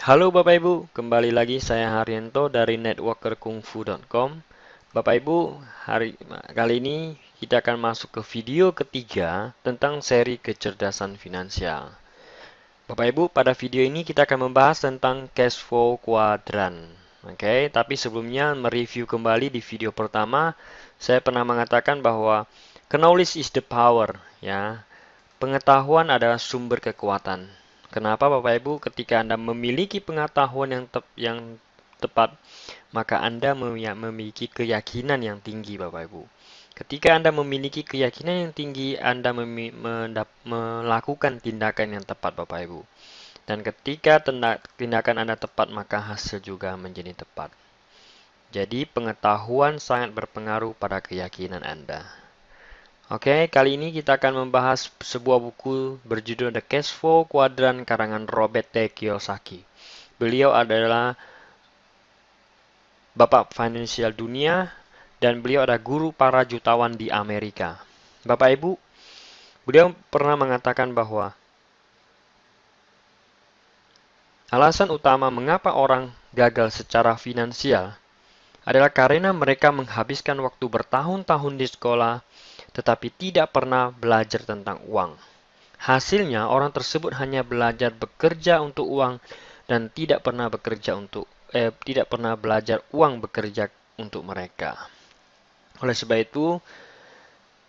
Halo Bapak Ibu, kembali lagi saya Haryanto dari networkerkungfu.com. Bapak Ibu, kali ini kita akan masuk ke video ketiga tentang seri kecerdasan finansial. Bapak Ibu, pada video ini kita akan membahas tentang cash flow kuadran. Oke, tapi sebelumnya mereview kembali di video pertama, saya pernah mengatakan bahwa knowledge is the power, ya. Pengetahuan adalah sumber kekuatan. Kenapa Bapak Ibu? Ketika Anda memiliki pengetahuan yang tepat, maka Anda memiliki keyakinan yang tinggi Bapak Ibu. Ketika Anda memiliki keyakinan yang tinggi, Anda melakukan tindakan yang tepat Bapak Ibu. Dan ketika tindakan Anda tepat, maka hasil juga menjadi tepat. Jadi pengetahuan sangat berpengaruh pada keyakinan Anda. Oke, kali ini kita akan membahas sebuah buku berjudul The Cash Flow Quadrant karangan Robert T. Kiyosaki. Beliau adalah bapak finansial dunia dan beliau adalah guru para jutawan di Amerika. Bapak Ibu, beliau pernah mengatakan bahwa alasan utama mengapa orang gagal secara finansial adalah karena mereka menghabiskan waktu bertahun-tahun di sekolah tetapi tidak pernah belajar tentang uang. Hasilnya, orang tersebut hanya belajar bekerja untuk uang dan tidak pernah belajar uang bekerja untuk mereka. Oleh sebab itu,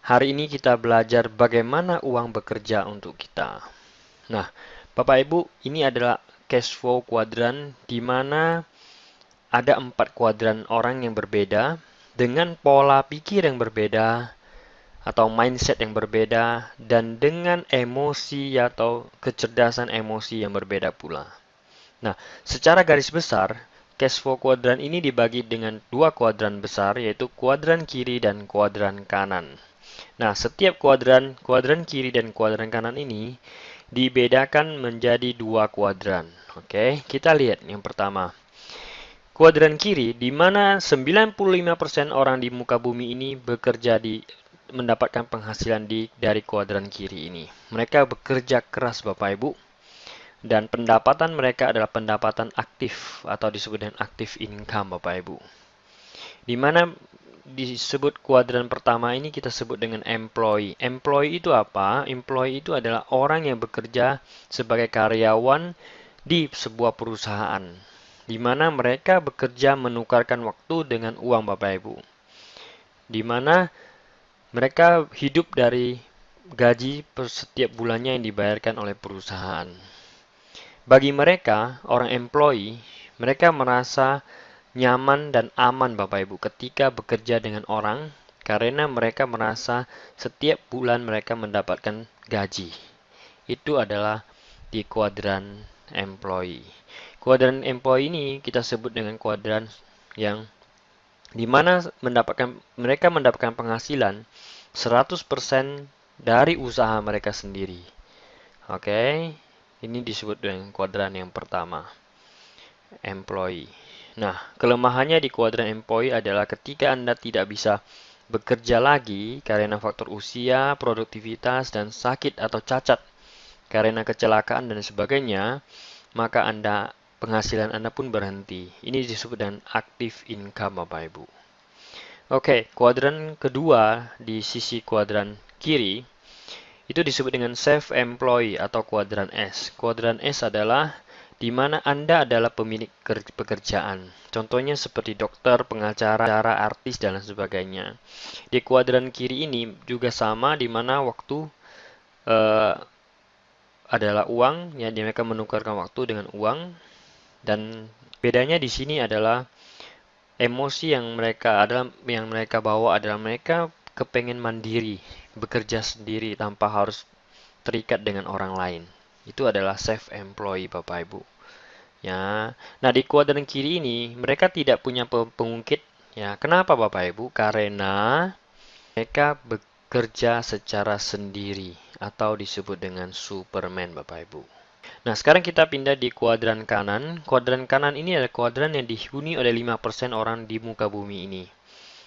hari ini kita belajar bagaimana uang bekerja untuk kita. Nah, Bapak Ibu, ini adalah cash flow kuadran di mana ada 4 kuadran orang yang berbeda dengan pola pikir yang berbeda atau mindset yang berbeda dan dengan emosi atau kecerdasan emosi yang berbeda pula. Nah, secara garis besar, cash flow kuadran ini dibagi dengan 2 kuadran besar, yaitu kuadran kiri dan kuadran kanan. Nah, setiap kuadran kiri dan kuadran kanan ini dibedakan menjadi 2 kuadran. Oke, kita lihat yang pertama. Kuadran kiri, di mana 95% orang di muka bumi ini mendapatkan penghasilan dari kuadran kiri ini. Mereka bekerja keras Bapak Ibu, dan pendapatan mereka adalah pendapatan aktif atau disebut dengan active income Bapak Ibu. Di mana disebut kuadran pertama ini kita sebut dengan employee. Employee itu apa? Employee itu adalah orang yang bekerja sebagai karyawan di sebuah perusahaan, di mana mereka bekerja menukarkan waktu dengan uang Bapak Ibu. Di mana mereka hidup dari gaji setiap bulannya yang dibayarkan oleh perusahaan. Bagi mereka, orang employee, mereka merasa nyaman dan aman Bapak Ibu ketika bekerja dengan orang karena mereka merasa setiap bulan mereka mendapatkan gaji. Itu adalah di kuadran employee. Kuadran employee ini kita sebut dengan kuadran yang di mana mereka mendapatkan penghasilan 100% dari usaha mereka sendiri. Oke, ini disebut dengan kuadran yang pertama, employee. Nah, kelemahannya di kuadran employee adalah ketika Anda tidak bisa bekerja lagi karena faktor usia, produktivitas, dan sakit atau cacat karena kecelakaan dan sebagainya, maka penghasilan Anda pun berhenti. Ini disebut dengan active income Bapak Ibu. Oke, kuadran kedua di sisi kuadran kiri itu disebut dengan self-employed atau kuadran S. Kuadran S adalah di mana Anda adalah pemilik pekerjaan. Contohnya seperti dokter, pengacara, artis, dan sebagainya. Di kuadran kiri ini juga sama di mana waktu adalah uang, ya mereka menukarkan waktu dengan uang, dan bedanya di sini adalah emosi yang mereka bawa adalah mereka kepengen mandiri, bekerja sendiri tanpa harus terikat dengan orang lain. Itu adalah self-employed Bapak Ibu. Ya. Nah, di kuadran kiri ini mereka tidak punya pengungkit. Ya, kenapa Bapak Ibu? Karena mereka bekerja secara sendiri atau disebut dengan Superman Bapak Ibu. Nah, sekarang kita pindah di kuadran kanan. Kuadran kanan ini adalah kuadran yang dihuni oleh 5% orang di muka bumi ini.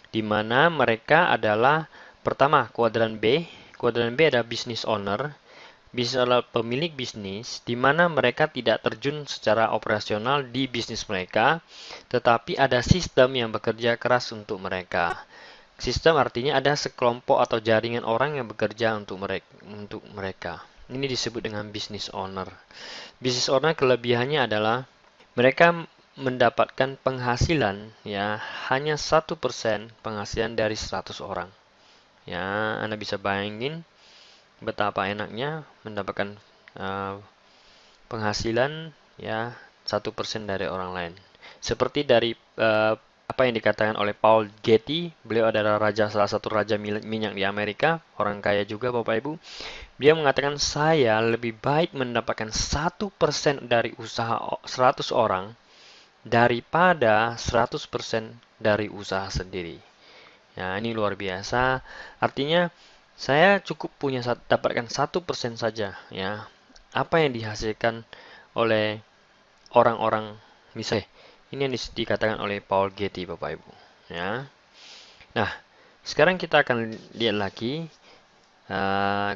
Di mana mereka adalah pertama kuadran B. Kuadran B adalah business owner. Bisnis adalah pemilik bisnis di mana mereka tidak terjun secara operasional di bisnis mereka, tetapi ada sistem yang bekerja keras untuk mereka. Sistem artinya ada sekelompok atau jaringan orang yang bekerja untuk mereka. Ini disebut dengan business owner. Business owner kelebihannya adalah mereka mendapatkan penghasilan ya hanya 1% penghasilan dari 100 orang. Ya, Anda bisa bayangin betapa enaknya mendapatkan penghasilan ya 1% dari orang lain. Seperti dari apa yang dikatakan oleh Paul Getty, beliau adalah salah satu raja minyak di Amerika, orang kaya juga Bapak Ibu. Dia mengatakan saya lebih baik mendapatkan 1% dari usaha 100 orang daripada 100% dari usaha sendiri. Ya, ini luar biasa. Artinya saya cukup dapatkan 1% saja ya. Apa yang dihasilkan oleh orang-orang misalnya ini yang dikatakan oleh Paul Getty Bapak Ibu ya. Nah, sekarang kita akan lihat lagi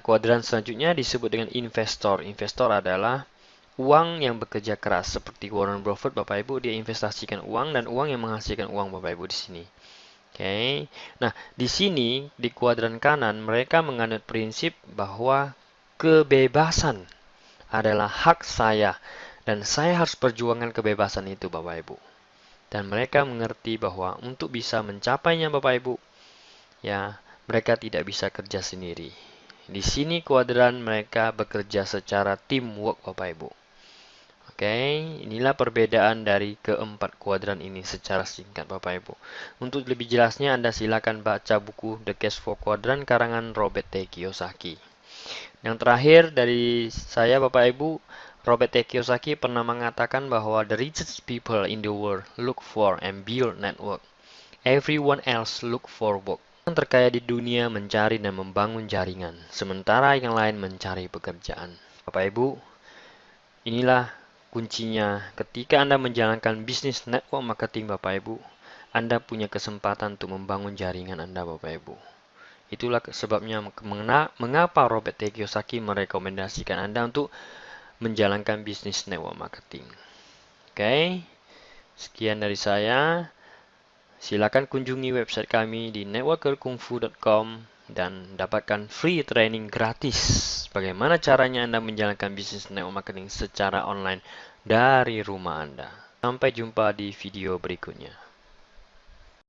kuadran selanjutnya disebut dengan investor. Investor adalah uang yang bekerja keras seperti Warren Buffett Bapak Ibu, dia investasikan uang dan uang yang menghasilkan uang Bapak Ibu di sini. Oke. Nah, di sini di kuadran kanan mereka menganut prinsip bahwa kebebasan adalah hak saya dan saya harus perjuangkan kebebasan itu Bapak Ibu. Dan mereka mengerti bahwa untuk bisa mencapainya Bapak Ibu, ya, mereka tidak bisa kerja sendiri. Di sini kuadran mereka bekerja secara teamwork Bapak Ibu. Oke, inilah perbedaan dari keempat kuadran ini secara singkat Bapak Ibu. Untuk lebih jelasnya Anda silakan baca buku The Cash Flow Quadrant karangan Robert T. Kiyosaki. Yang terakhir dari saya Bapak Ibu, Robert T. Kiyosaki pernah mengatakan bahwa the richest people in the world look for and build network. Everyone else look for work. Orang terkaya di dunia mencari dan membangun jaringan, sementara yang lain mencari pekerjaan. Bapak Ibu, inilah kuncinya ketika Anda menjalankan bisnis network marketing Bapak Ibu, Anda punya kesempatan untuk membangun jaringan Anda Bapak Ibu. Itulah sebabnya mengapa Robert T. Kiyosaki merekomendasikan Anda untuk menjalankan bisnis network marketing. Oke, sekian dari saya. Silakan kunjungi website kami di networkerkungfu.com dan dapatkan free training gratis. Bagaimana caranya Anda menjalankan bisnis network marketing secara online dari rumah Anda. Sampai jumpa di video berikutnya.